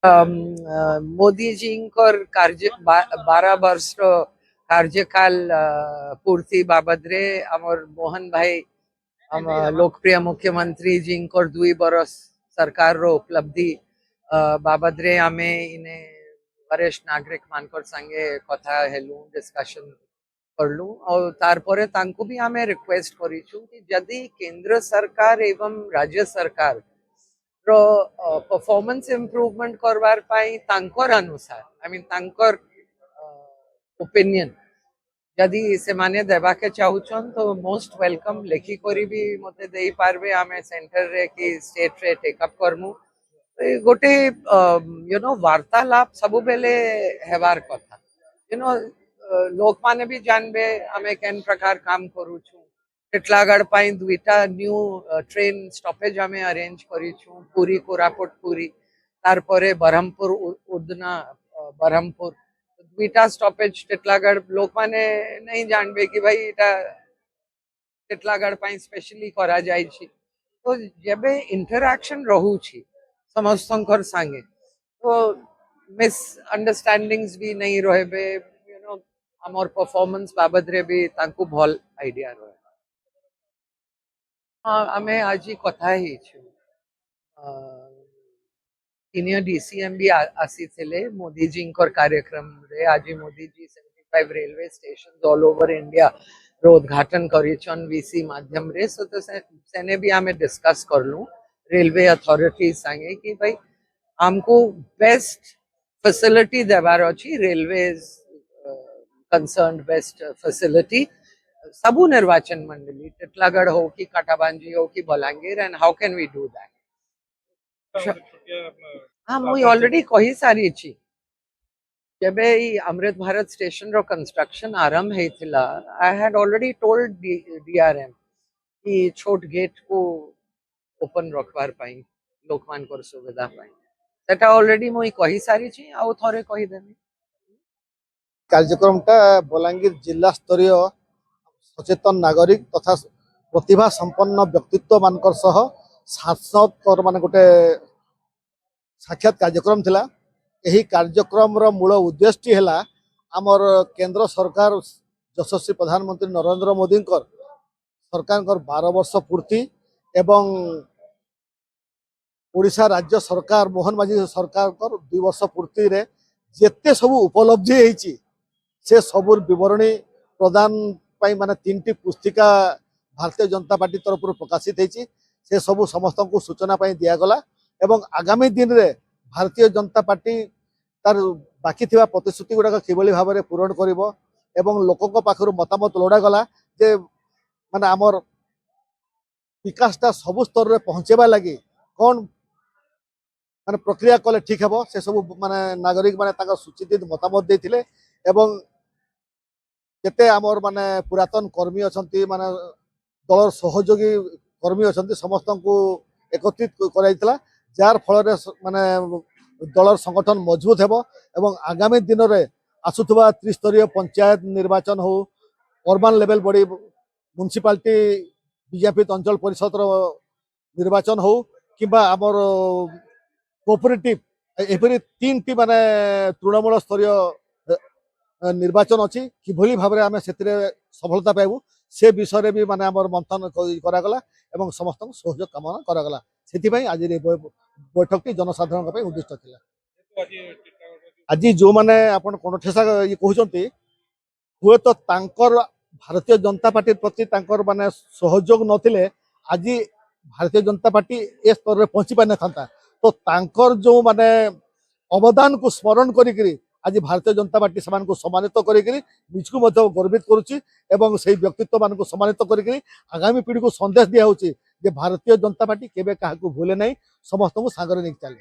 मोदी जी कार्य 12 वर्ष कार्यकाल पूर्ति बाबदरे आमर मोहन भाई आम लोकप्रिय मुख्यमंत्री जी 2 बरस सरकार रो उपलब्धि बाबदरे आमे इने वरिष्ठ नागरिक मानकर संगे कथा हेलु डिस्कशन करलु और तारपरे तांको भी आमे रिक्वेस्ट करिछु कि यदि केंद्र सरकार एवं राज्य सरकार रो परफॉर्मेंस इम्प्रूवमेंट करवार पाई तांकर अनुसार आई मीन तांकर ओपिनियन यदि से माने देबा के चाहुछन तो मोस्ट वेलकम लेखी करी भी मते देई पारबे आमे सेंटर रे कि स्टेट रे टेक अप करमु गोटे यू नो वार्तालाप सब बेले हेबार कथा यू नो लोक माने भी जानबे आमे केन प्रकार काम करू छु टिटलागढ़ पाई 2टा न्यू ट्रेन स्टॉपेज आमे अरेंज करी छु पूरी कोरापुट पूरी तारपरे बरहमपुर उदना बरहमपुर 2टा स्टॉपेज टिटलागढ़ लोक माने नहीं जानबे कि भाई एटा टिटलागढ़ पाई स्पेशली करा जाय छी तो जेबे इंटरैक्शन रहू छी समस्तंकर संगे तो मिस अंडरस्टैंडिंग्स भी नहीं रहबे यू नो हमर परफॉर्मेंस बाबद रे भी तांकु भल आइडिया रहे हाँ आमे आज ही कथा ही छु सीनियर डीसीएम भी आसी थिले मोदी जी कार्यक्रम रे आज Modi ji 75 railway station all over India रो उद्घाटन करिछन वीसी माध्यम रे सो तो सेने भी हमें डिस्कस करलु रेलवे अथॉरिटी संगे कि भाई हमको बेस्ट फैसिलिटी देवार अछि रेलवे कंसर्न बेस्ट फैसिलिटी सबू निर्वाचन मंडली टिटलागढ़ हो कि काटाबांजी हो कि Balangir and how can we do that हाँ मुई ऑलरेडी कही सारी छी जब अमृत भारत स्टेशन रो कंस्ट्रक्शन आरंभ हेतिला I had already told DRM कि छोट गेट को ओपन रखवार पाई लोकमान कर सुविधा पाई सेटा ऑलरेडी मुई कही सारी छी आउ थरे कही देनी कार्यक्रमटा बलांगीर जिला स्तरीय सचेतन नागरिक तथा प्रतिभा संपन्न व्यक्तित्व मानकर सह सांसद मान गोटे साक्षात कार्यक्रम थिला यही कार्यक्रम रो मूल उद्देश्य है आमर केंद्र सरकार यशस्वी प्रधानमंत्री नरेंद्र मोदी सरकार 12 वर्ष पूर्ति एवं ओडिशा राज्य सरकार मोहन माझी सरकार 2 वर्ष पूर्ति रे जेते सब उपलब्धि होईची से सब विवरणी प्रदान पाई माने 3टी पुस्तिका भारतीय जनता पार्टी तरफ प्रकाशित होईची से सब समस्त को सूचना पाई दिया गला एवं आगामी दिन रे भारतीय जनता पार्टी तार बाकी थिबा प्रतिश्रुति गुडा किभली भाव में पूरण करिवो एवं लोकक पाखरु मतामत लोड़ा गला जे माने आमर विकासटा सब स्तर रे पहुंचेबा लगी कौन माने प्रक्रिया कले ठीक हेबो से सब माने नागरिक माने ताका सूचित मतामत देथिले एवं जेते आमर माने पुरातन कर्मी अछंती माने दलर सहयोगी कर्मी अछंती समस्त को एकत्रित कराइतला जार फल माने दलर संगठन मजबूत हेबो एवं आगामी दिन रे आसुथबा त्रिस्तरीय पंचायत निर्वाचन हो अर्बन लेवल बड़ी म्युनिसिपालिटी बीजेपी अंचल परिषद निर्वाचन हो किबा आमर कोऑपरेटिव एपरी 3टी माने तृणमूल स्तरीय निर्वाचन अच्छी किभली भाव में आम से सफलता पाइबू से विषय भी माने आमर मंथन करागला एवं समस्त सहयोग कामना करागला से आज बैठक जनसाधारण उद्दिष्ट था आज जो मैंने आपण कोणठेसा ये कहते हुए तो भारतीय जनता पार्टी प्रति माने सहयोग नथिले आज भारतीय जनता पार्टी ए स्तर में पहुंची पारि था तो तांकर जो माने अवदान को स्मरण करी आज भारतीय जनता पार्टी से सम्मानित करजक गर्वित करुच्ची एवं से व्यक्तित्व मान सम्मानित करी आगामी पीढ़ी को संदेश दिया होची जे भारतीय जनता पार्टी केबे काहाकू भूले नहीं समस्त को सागर नहीं चले।